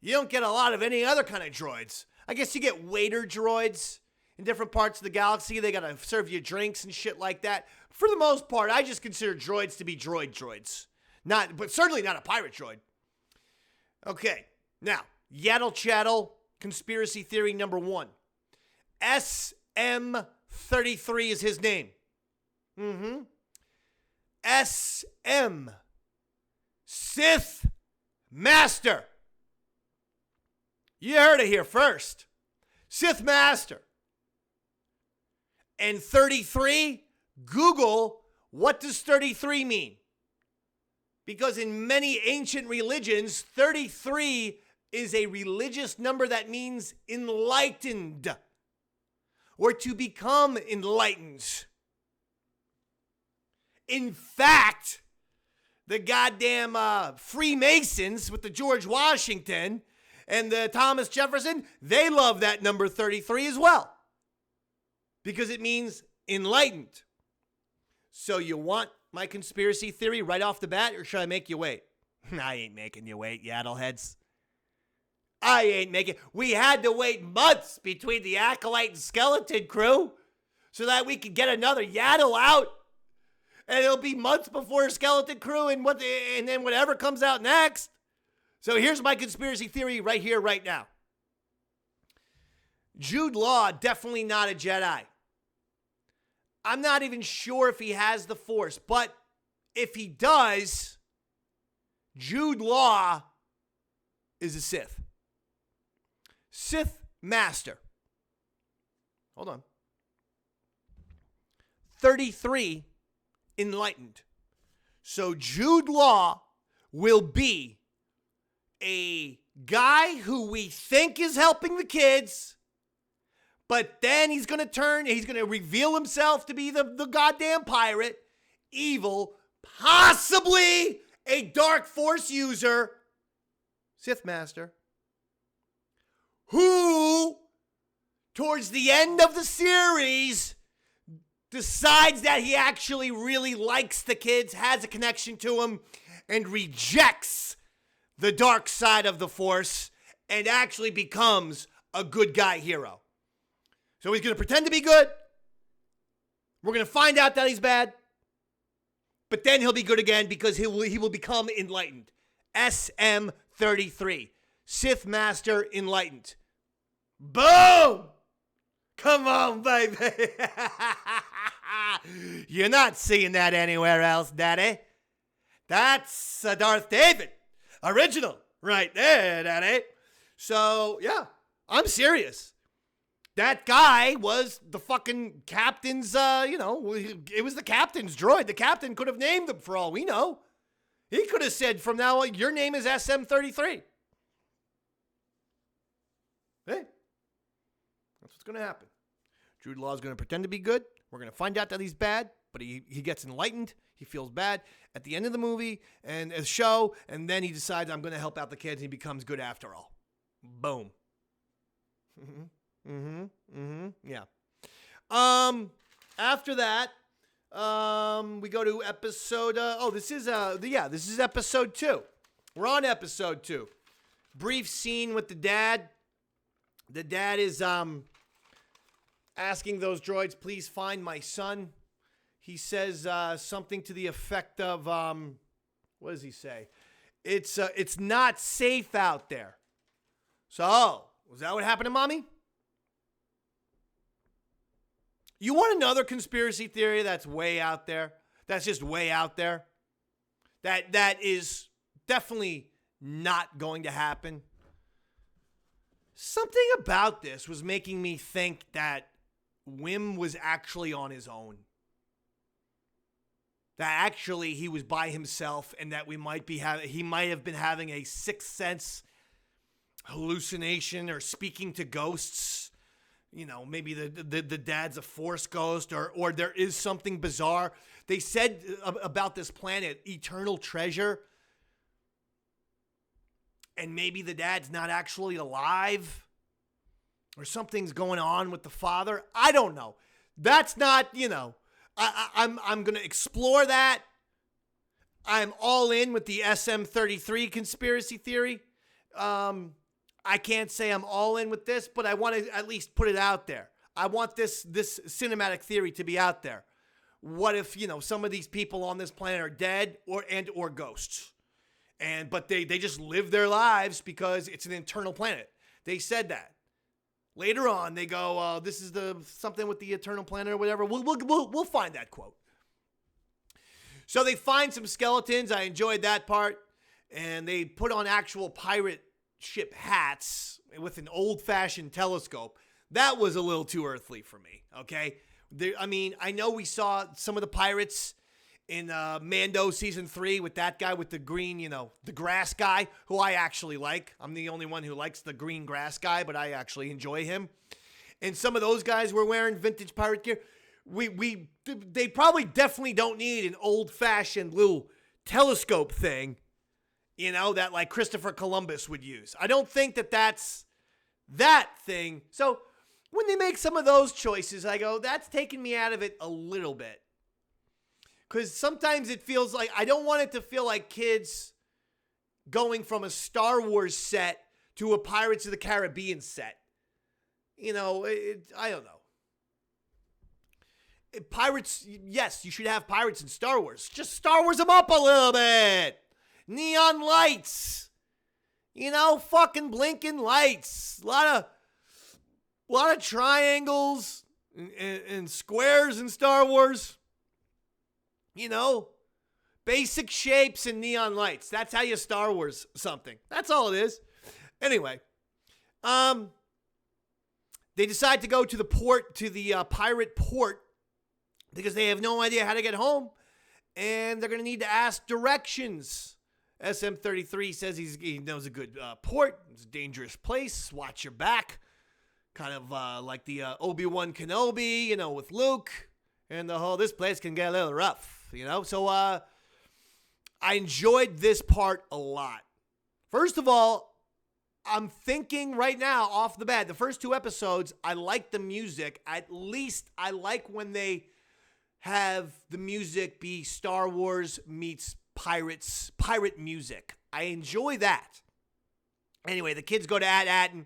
You don't get a lot of any other kind of droids. I guess you get waiter droids in different parts of the galaxy. They gotta serve you drinks and shit like that. For the most part, I just consider droids to be droids. But certainly not a pirate droid. Okay, now, Yaddle Chattle, conspiracy theory number 1. SM-33 is his name. SM. Sith Master. You heard it here first. Sith Master. And 33, Google, what does 33 mean? Because in many ancient religions, 33 is a religious number that means enlightened, or to become enlightened. In fact, the goddamn Freemasons with the George Washington and the Thomas Jefferson, they love that number 33 as well, because it means enlightened. So you want my conspiracy theory right off the bat, or should I make you wait? I ain't making you wait, yaddleheads. I ain't making... We had to wait months between the Acolyte and Skeleton Crew so that we could get another Yaddle out. And it'll be months before Skeleton Crew and then whatever comes out next. So here's my conspiracy theory right here, right now. Jude Law, definitely not a Jedi. I'm not even sure if he has the Force, but if he does, Jude Law is a Sith. Sith Master. Hold on. 33, enlightened. So Jude Law will be a guy who we think is helping the kids, but then he's going to reveal himself to be the goddamn pirate, evil, possibly a dark force user, Sith Master, who, towards the end of the series, decides that he actually really likes the kids, has a connection to them, and rejects the dark side of the Force and actually becomes a good guy hero. So he's going to pretend to be good. We're going to find out that he's bad. But then he'll be good again because he will become enlightened. SM-33. Sith Master enlightened. Boom! Come on, baby. You're not seeing that anywhere else, Daddy. That's a Darth David. Original. Right there, Daddy. So, yeah, I'm serious. That guy was the fucking captain's, it was the captain's droid. The captain could have named him for all we know. He could have said from now on, your name is SM-33. Hey, that's what's going to happen. Jude Law is going to pretend to be good. We're going to find out that he's bad, but he gets enlightened. He feels bad at the end of the movie and a show, and then he decides, I'm going to help out the kids, and he becomes good after all. Boom. Yeah. After that, we go to episode, this is episode 2. We're on episode 2. Brief scene with the dad. The dad is, asking those droids, please find my son. He says, something to the effect of, what does he say? It's not safe out there. So, was that what happened to Mommy? You want another conspiracy theory that's way out there? That's just way out there? That is definitely not going to happen? Something about this was making me think that Wim was actually on his own. That actually he was by himself, and that he might have been having a sixth sense hallucination or speaking to ghosts. You know, maybe the dad's a force ghost, or there is something bizarre. They said about this planet, eternal treasure. And maybe the dad's not actually alive. Or something's going on with the father. I don't know. That's not, I'm going to explore that. I'm all in with the SM-33 conspiracy theory. I can't say I'm all in with this, but I want to at least put it out there. I want this cinematic theory to be out there. What if, some of these people on this planet are dead or ghosts? But they just live their lives because it's an eternal planet. They said that. Later on, they go, this is something with the eternal planet or whatever. We'll find that quote. So they find some skeletons. I enjoyed that part. And they put on actual pirate ship hats with an old-fashioned telescope. That was a little too earthly for me, okay? I know we saw some of the pirates in Mando Season 3 with that guy with the green, the grass guy, who I actually like. I'm the only one who likes the green grass guy, but I actually enjoy him. And some of those guys were wearing vintage pirate gear. They probably definitely don't need an old-fashioned little telescope thing, that like Christopher Columbus would use. I don't think that's that thing. So when they make some of those choices, I go, that's taking me out of it a little bit. Because sometimes it feels like, I don't want it to feel like kids going from a Star Wars set to a Pirates of the Caribbean set. I don't know. Pirates, yes, you should have pirates in Star Wars. Just Star Wars them up a little bit. Neon lights. Fucking blinking lights. A lot of triangles and squares in Star Wars. Basic shapes and neon lights. That's how you Star Wars something. That's all it is. Anyway, they decide to go to the pirate port, because they have no idea how to get home, and they're going to need to ask directions. SM-33 says he knows a good port. It's a dangerous place. Watch your back. Kind of like the Obi-Wan Kenobi, with Luke. And this place can get a little rough. So I enjoyed this part a lot. First of all, I'm thinking right now off the bat, the first 2 episodes, I like the music. At least I like when they have the music be Star Wars meets pirate music. I enjoy that. Anyway, the kids go to At-Atten,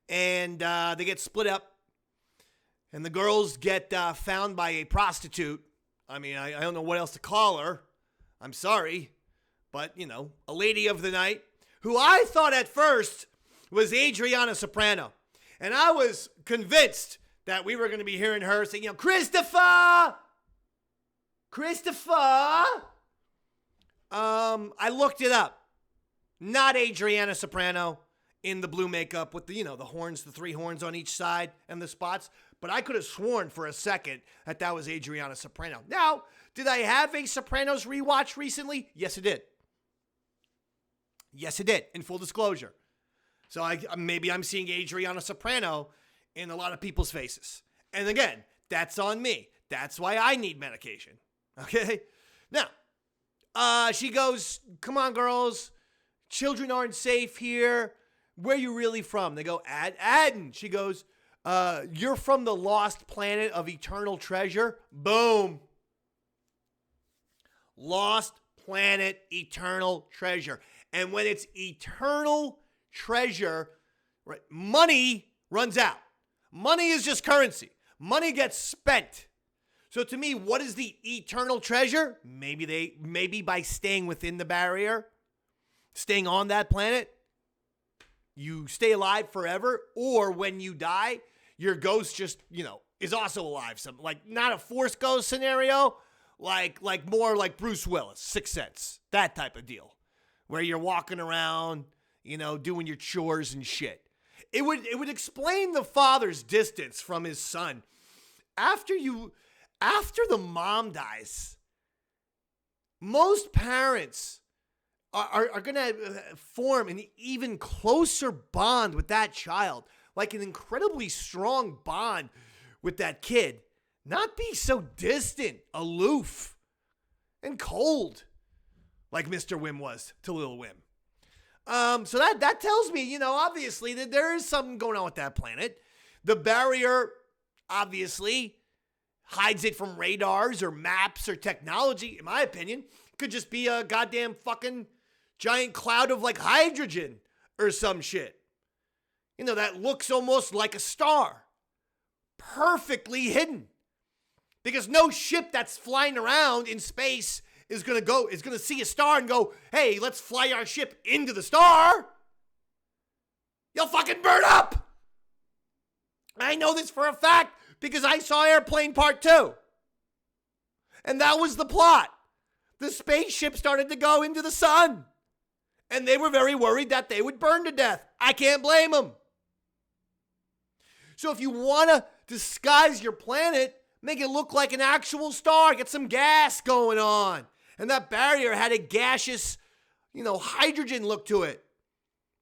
and they get split up. And the girls get found by a prostitute. I don't know what else to call her. I'm sorry. But, a lady of the night, who I thought at first was Adriana Soprano. And I was convinced that we were going to be hearing her saying, Christopher! I looked it up. Not Adriana Soprano in the blue makeup with the horns, the 3 horns on each side and the spots. But I could have sworn for a second that was Adriana Soprano. Now, did I have a Sopranos rewatch recently? Yes, I did. In full disclosure. So maybe I'm seeing Adriana Soprano in a lot of people's faces. And again, That's on me. That's why I need medication. Okay? Now, she goes, come on, girls. Children aren't safe here. Where you really from? They go, Aden. She goes, you're from the lost planet of eternal treasure? Boom. Lost planet, eternal treasure. And when it's eternal treasure, right, money runs out. Money is just currency. Money gets spent. So to me, what is the eternal treasure? Maybe by staying within the barrier, staying on that planet, you stay alive forever, or when you die, your ghost just, is also alive. Like not a Force ghost scenario, like more like Bruce Willis, Sixth Sense, that type of deal, where you're walking around, doing your chores and shit. It would explain the father's distance from his son. After the mom dies, most parents are going to form an even closer bond with that child, like an incredibly strong bond with that kid. Not be so distant, aloof, and cold like Mr. Wim was to Lil Wim. So that tells me, obviously that there is something going on with that planet. The barrier, obviously, hides it from radars or maps or technology, in my opinion. Could just be a goddamn fucking giant cloud of like hydrogen or some shit. That looks almost like a star. Perfectly hidden. Because no ship that's flying around in space is going to see a star and go, hey, let's fly our ship into the star. You'll fucking burn up. I know this for a fact because I saw Airplane Part 2. And that was the plot. The spaceship started to go into the sun. And they were very worried that they would burn to death. I can't blame them. So if you want to disguise your planet, make it look like an actual star. Get some gas going on. And that barrier had a gaseous, hydrogen look to it.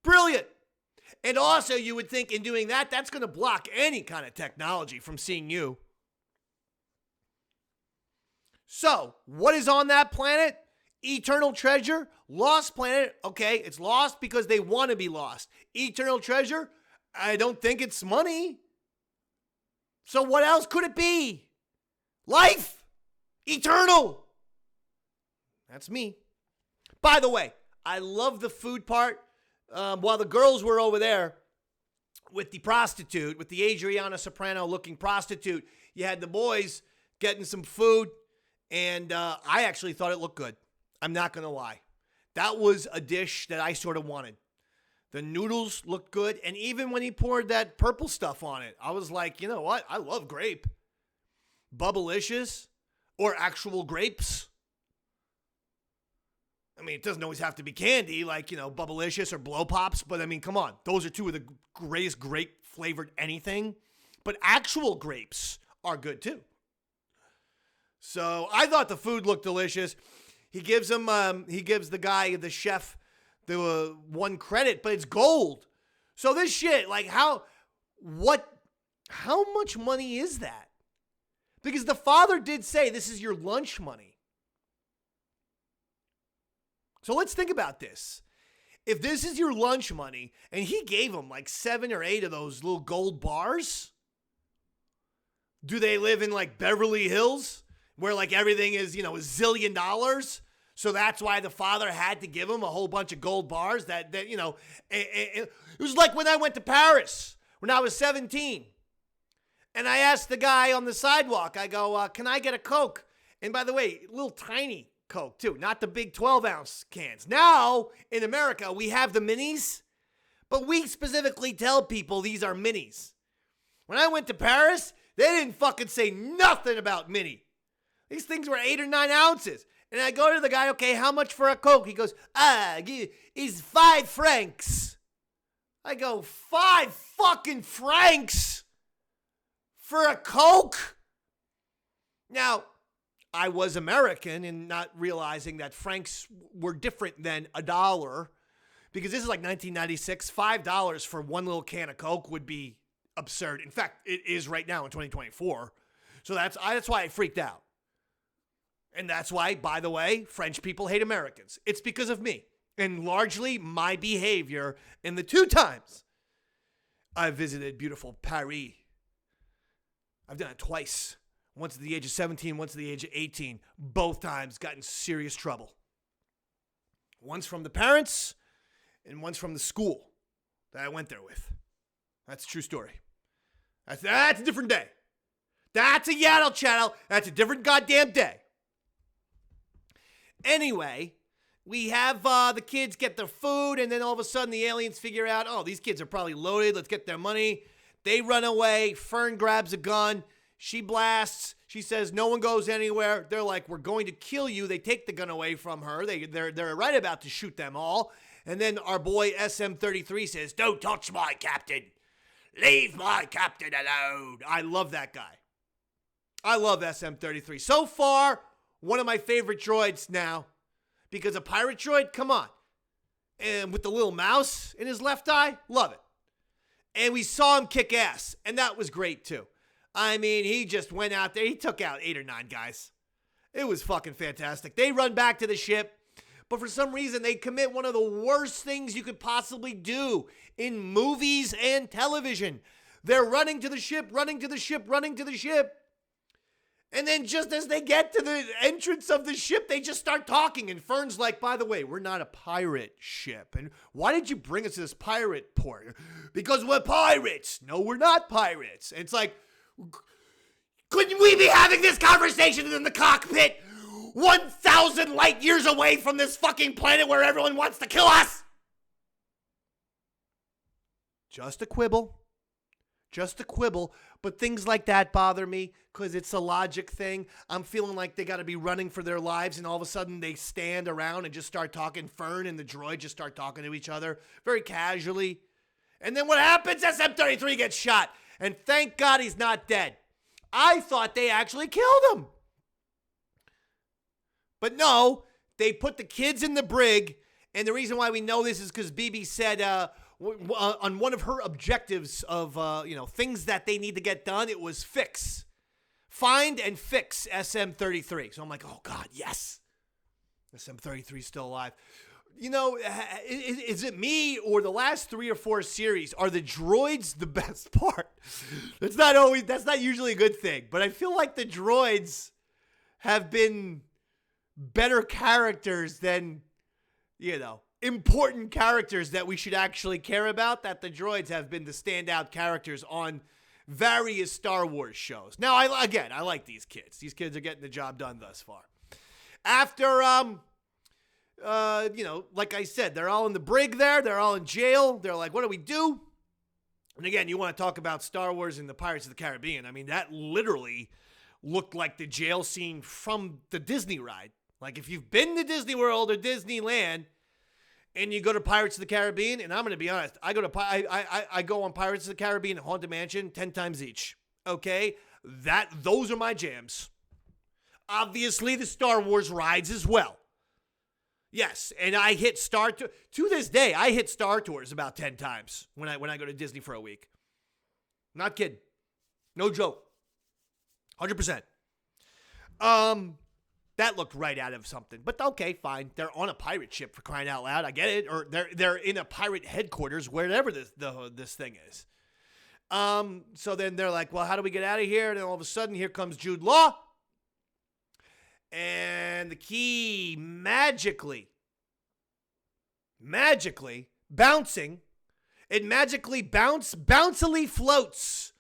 Brilliant. And also you would think in doing that, that's going to block any kind of technology from seeing you. So, what is on that planet? Eternal treasure, lost planet. Okay, it's lost because they want to be lost. Eternal treasure, I don't think it's money. So what else could it be? Life. Eternal. That's me. By the way, I love the food part. While the girls were over there with the prostitute, with the Adriana Soprano looking prostitute, you had the boys getting some food, and I actually thought it looked good. I'm not going to lie. That was a dish that I sort of wanted. The noodles looked good, and even when he poured that purple stuff on it, I was like, you know what? I love grape. Bubblicious or actual grapes. I mean, it doesn't always have to be candy like, Bubblicious or Blow Pops, but I mean, come on. Those are two of the greatest grape-flavored anything. But actual grapes are good, too. So I thought the food looked delicious. He gives the guy, the chef, the one credit, but it's gold. So this shit, like how much money is that? Because the father did say this is your lunch money. So let's think about this. If this is your lunch money, and he gave him like 7 or 8 of those little gold bars, do they live in like Beverly Hills where like everything is, $1 zillion? So that's why the father had to give him a whole bunch of gold bars it was like when I went to Paris when I was 17. And I asked the guy on the sidewalk, I go, can I get a Coke? And by the way, little tiny Coke too, not the big 12-ounce cans. Now, in America, we have the minis, but we specifically tell people these are minis. When I went to Paris, they didn't fucking say nothing about mini. These things were 8 or 9 ounces. And I go to the guy, okay, how much for a Coke? He goes, it's 5 francs. I go, 5 fucking francs for a Coke? Now, I was American and not realizing that francs were different than $1, because this is like 1996. $5 for one little can of Coke would be absurd. In fact, it is right now in 2024. So that's why I freaked out. And that's why, by the way, French people hate Americans. It's because of me. And largely my behavior in the 2 times I visited beautiful Paris. I've done it twice. Once at the age of 17, once at the age of 18. Both times got in serious trouble. Once from the parents and once from the school that I went there with. That's a true story. That's a different day. That's a Yaddle Chattle. That's a different goddamn day. Anyway, we have the kids get their food, and then all of a sudden the aliens figure out, oh, these kids are probably loaded. Let's get their money. They run away. Fern grabs a gun. She blasts. She says, no one goes anywhere. They're like, we're going to kill you. They take the gun away from her. They're right about to shoot them all. And then our boy SM-33 says, don't touch my captain. Leave my captain alone. I love that guy. I love SM-33. So far, one of my favorite droids now. Because a pirate droid, come on. And with the little mouse in his left eye, love it. And we saw him kick ass. And that was great too. I mean, he just went out there. He took out 8 or 9 guys. It was fucking fantastic. They run back to the ship. But for some reason, they commit one of the worst things you could possibly do in movies and television. They're running to the ship, running to the ship, running to the ship. And then just as they get to the entrance of the ship, they just start talking. And Fern's like, by the way, we're not a pirate ship. And why did you bring us to this pirate port? Because we're pirates. No, we're not pirates. And it's like, couldn't we be having this conversation in the cockpit 1,000 light years away from this fucking planet where everyone wants to kill us? Just a quibble. Just a quibble. But things like that bother me because it's a logic thing. I'm feeling like they got to be running for their lives, and all of a sudden they stand around and just start talking. Fern and the droid just start talking to each other very casually. And then what happens? SM-33 gets shot. And thank God he's not dead. I thought they actually killed him. But no, they put the kids in the brig. And the reason why we know this is because BB said on one of her objectives of, things that they need to get done, it was find and fix SM-33. So I'm like, oh God, yes. SM-33 is still alive. You know, is it me or the last 3 or 4 series? Are the droids the best part? That's not usually a good thing. But I feel like the droids have been better characters than, important characters that we should actually care about. That the droids have been the standout characters on various Star Wars shows. Now, I like these kids. These kids are getting the job done thus far. After, like I said, they're all in the brig there. They're all in jail. They're like, what do we do? And again, you want to talk about Star Wars and the Pirates of the Caribbean. I mean, that literally looked like the jail scene from the Disney ride. Like if you've been to Disney World or Disneyland and you go to Pirates of the Caribbean, and I'm going to be honest, I go on Pirates of the Caribbean and Haunted Mansion 10 times each. Okay? Those are my jams. Obviously, the Star Wars rides as well. Yes, and I hit to this day, I hit Star Tours about 10 times when I go to Disney for a week. Not kidding. No joke. 100%. That looked right out of something. But okay, fine. They're on a pirate ship, for crying out loud. I get it. Or they're in a pirate headquarters, wherever this thing is. So then they're like, well, how do we get out of here? And then all of a sudden, here comes Jude Law. And the key magically bouncing, it magically bouncily floats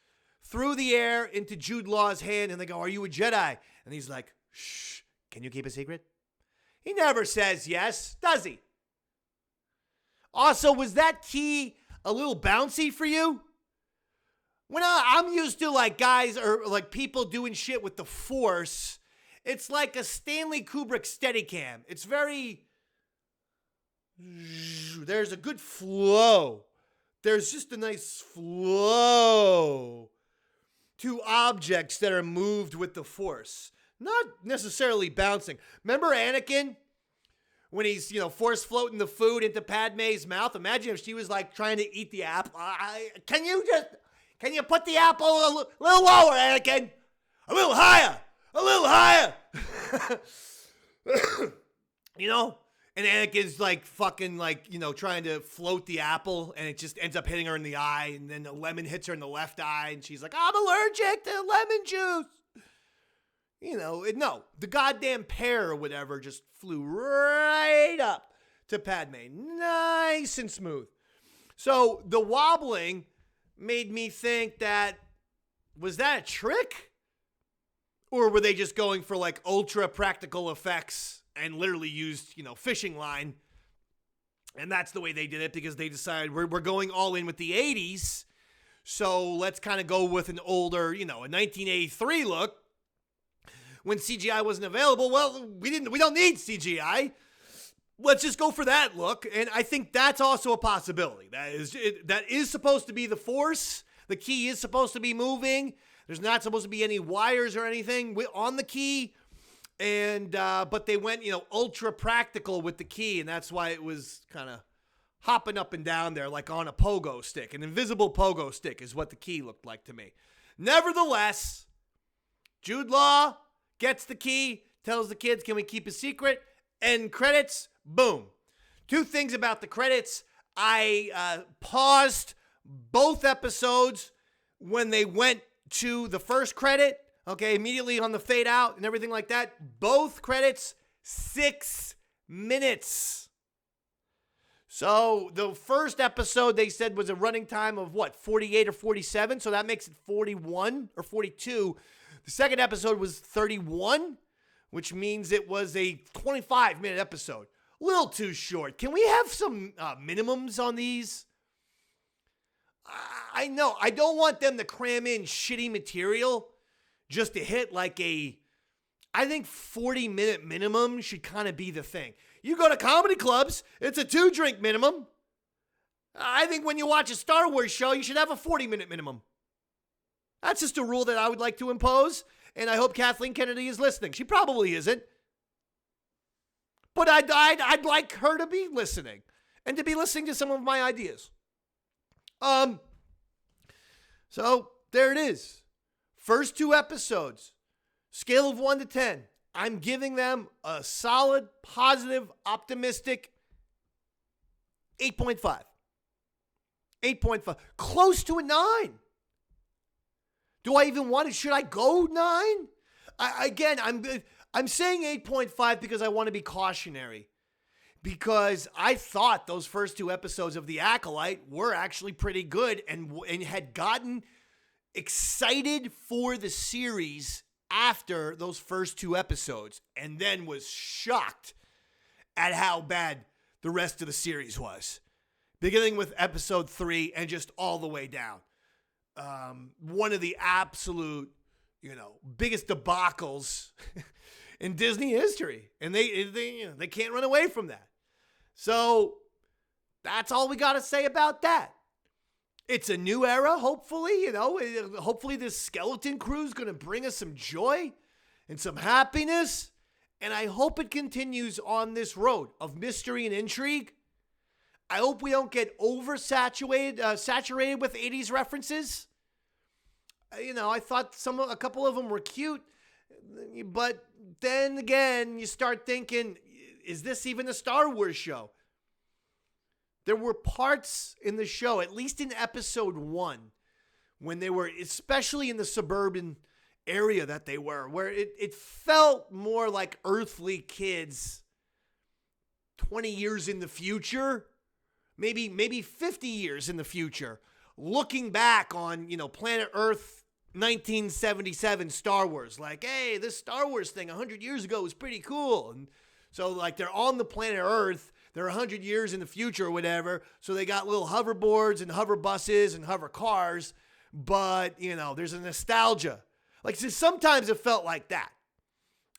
through the air into Jude Law's hand. And they go, are you a Jedi? And he's like, shh, can you keep a secret? He never says yes, does he? Also, was that key a little bouncy for you? When I'm used to like guys or like people doing shit with the Force, it's like a Stanley Kubrick Steadicam. It's very, there's a good flow. There's just a nice flow to objects that are moved with the Force. Not necessarily bouncing. Remember Anakin? When he's, Force floating the food into Padme's mouth? Imagine if she was like trying to eat the apple. Can you put the apple a little lower, Anakin? a little higher, a little higher. You know? And Anakin's like fucking like, you know, trying to float the apple and it just ends up hitting her in the eye. And then the lemon hits her in the left eye and she's like, I'm allergic to lemon juice. You know, no, the goddamn pear or whatever just flew right up to Padme. Nice and smooth. So the wobbling made me think that, was that a trick? Or were they just going for like ultra practical effects and literally used, you know, fishing line? And that's the way they did it because they decided we're going all in with the 80s. So let's kind of go with an older, you know, a 1983 look. When CGI wasn't available, well, we don't need CGI. Let's just go for that look. And I think that's also a possibility. That is supposed to be the Force. The key is supposed to be moving. There's not supposed to be any wires or anything on the key. And but they went, you know, ultra practical with the key, and that's why it was kind of hopping up and down there like on a pogo stick. An invisible pogo stick is what the key looked like to me. Nevertheless, Jude Law gets the key, tells the kids, can we keep a secret? End credits, boom. Two things about the credits. I paused both episodes when they went to the first credit, okay, immediately on the fade out and everything like that. Both credits, 6 minutes. So the first episode they said was a running time of what, 48 or 47? So that makes it 41 or 42. The second episode was 31, which means it was a 25-minute episode. A little too short. Can we have some minimums on these? I know. I don't want them to cram in shitty material just to hit like I think 40-minute minimum should kind of be the thing. You go to comedy clubs, it's a 2-drink minimum. I think when you watch a Star Wars show, you should have a 40-minute minimum. That's just a rule that I would like to impose, and I hope Kathleen Kennedy is listening. She probably isn't. But I'd like her to be listening, and to be listening to some of my ideas. So, there it is. First 2 episodes, scale of 1 to 10. I'm giving them a solid, positive, optimistic 8.5. 8.5. Close to a 9. Do I even want it? Should I go 9? I'm saying 8.5 because I want to be cautionary. Because I thought those first 2 episodes of The Acolyte were actually pretty good and had gotten excited for the series after those first 2 episodes, and then was shocked at how bad the rest of the series was. Beginning with episode 3 and just all the way down. One of the absolute, biggest debacles in Disney history. And they can't run away from that. So that's all we got to say about that. It's a new era, hopefully. Hopefully this skeleton crew is going to bring us some joy and some happiness. And I hope it continues on this road of mystery and intrigue. I hope we don't get saturated with 80s references. I thought a couple of them were cute, but then again, you start thinking, is this even a Star Wars show? There were parts in the show, at least in episode 1, when they were, especially in the suburban area that they were, where it felt more like earthly kids 20 years in the future, maybe 50 years in the future, looking back on, Planet Earth 1977 Star Wars. Like, hey, this Star Wars thing 100 years ago was pretty cool. And so, like, they're on the planet Earth. They're 100 years in the future or whatever. So they got little hoverboards and hover buses and hover cars. But, there's a nostalgia. Like, so sometimes it felt like that.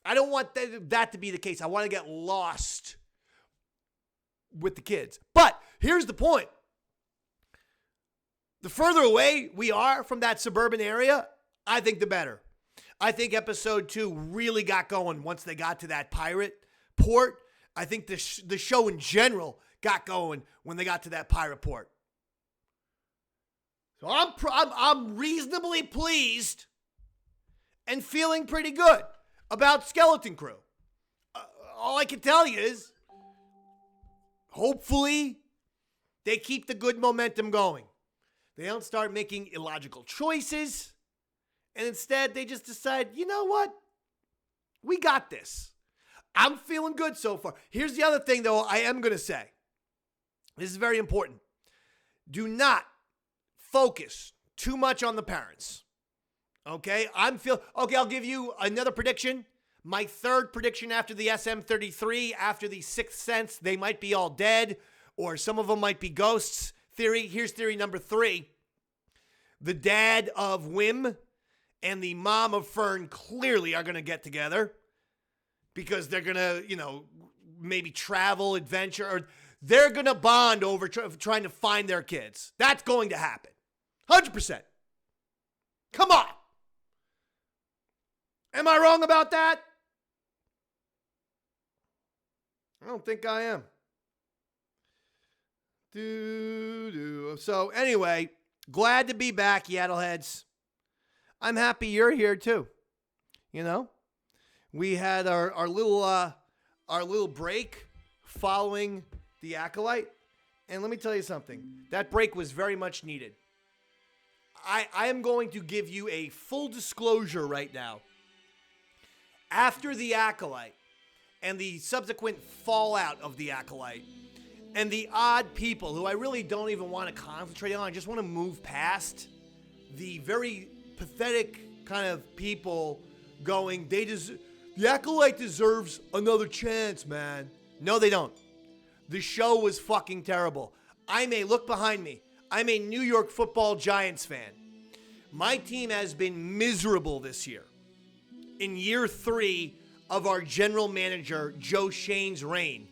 I don't want that to be the case. I want to get lost with the kids. But here's the point. The further away we are from that suburban area, I think the better. I think episode 2 really got going once they got to that pirate port. I think the show in general got going when they got to that pirate port. So I'm reasonably pleased, and feeling pretty good about Skeleton Crew. All I can tell you is, hopefully, they keep the good momentum going. They don't start making illogical choices, and instead they just decide, you know what? We got this. I'm feeling good so far. Here's the other thing, though, I am going to say. This is very important. Do not focus too much on the parents. Okay? I'll give you another prediction. My third prediction after the SM-33, after the Sixth Sense, they might be all dead, or some of them might be ghosts theory. Here's theory number 3. The dad of Wim and the mom of Fern clearly are going to get together because they're going to, maybe travel, adventure, or they're going to bond over trying to find their kids. That's going to happen. 100%. Come on. Am I wrong about that? I don't think I am. So anyway, glad to be back, Yaddleheads. I'm happy you're here too. We had our little break following the Acolyte, and let me tell you something. That break was very much needed. I am going to give you a full disclosure right now. After the Acolyte and the subsequent fallout of the Acolyte and the odd people who I really don't even want to concentrate on, I just want to move past the very pathetic kind of people going, the Acolyte deserves another chance, man. No, they don't. The show was fucking terrible. Look behind me. I'm a New York Football Giants fan. My team has been miserable this year. In year 3 of our general manager, Joe Shane's reign,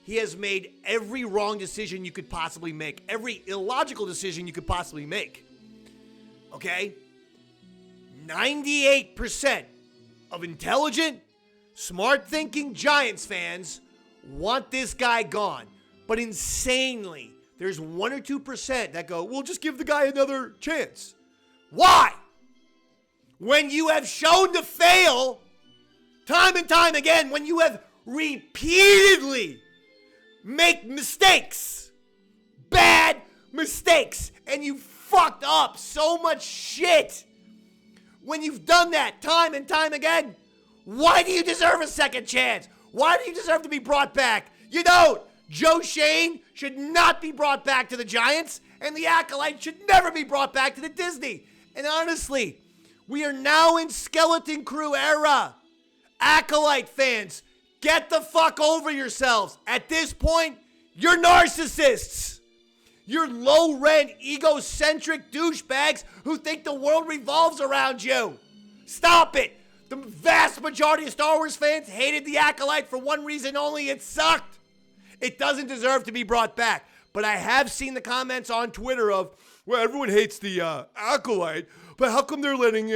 he has made every wrong decision you could possibly make, every illogical decision you could possibly make. Okay? 98% of intelligent, smart-thinking Giants fans want this guy gone. But insanely, there's 1 or 2% that go, we'll just give the guy another chance. Why? When you have shown to fail time and time again, when you have repeatedly make mistakes, bad mistakes, and you fucked up so much shit, when you've done that time and time again, why do you deserve a second chance? Why do you deserve to be brought back? You don't. Joe Shane should not be brought back to the Giants, and the Acolyte should never be brought back to the Disney. And honestly, we are now in Skeleton Crew era. Acolyte fans, get the fuck over yourselves. At this point, you're narcissists. You're low-rent, egocentric douchebags who think the world revolves around you. Stop it. The vast majority of Star Wars fans hated the Acolyte for one reason only. It sucked. It doesn't deserve to be brought back. But I have seen the comments on Twitter of, well, everyone hates the Acolyte, but how come they're letting,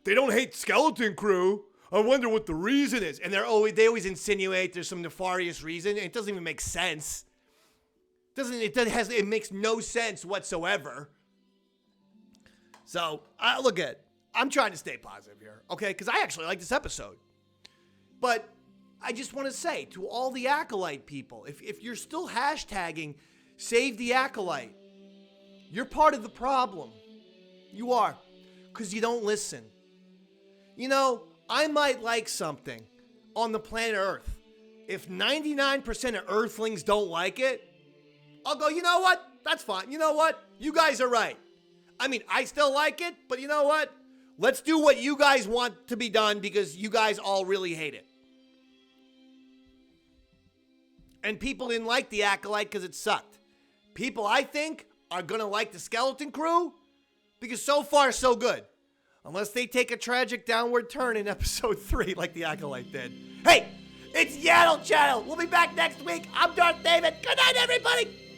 they don't hate Skeleton Crew? I wonder what the reason is. And they always insinuate there's some nefarious reason. And it doesn't even make sense. It makes no sense whatsoever. So, I'm trying to stay positive here, okay? Because I actually like this episode. But I just want to say to all the Acolyte people, if you're still hashtagging Save the Acolyte, you're part of the problem. You are. Because you don't listen. I might like something on the planet Earth. If 99% of Earthlings don't like it, I'll go, you know what? That's fine. You know what? You guys are right. I still like it, but you know what? Let's do what you guys want to be done because you guys all really hate it. And people didn't like the Acolyte because it sucked. People, I think, are going to like the Skeleton Crew because so far, so good. Unless they take a tragic downward turn in episode 3 like the Acolyte did. Hey, it's Yaddle Chattle. We'll be back next week. I'm Darth David. Good night, everybody.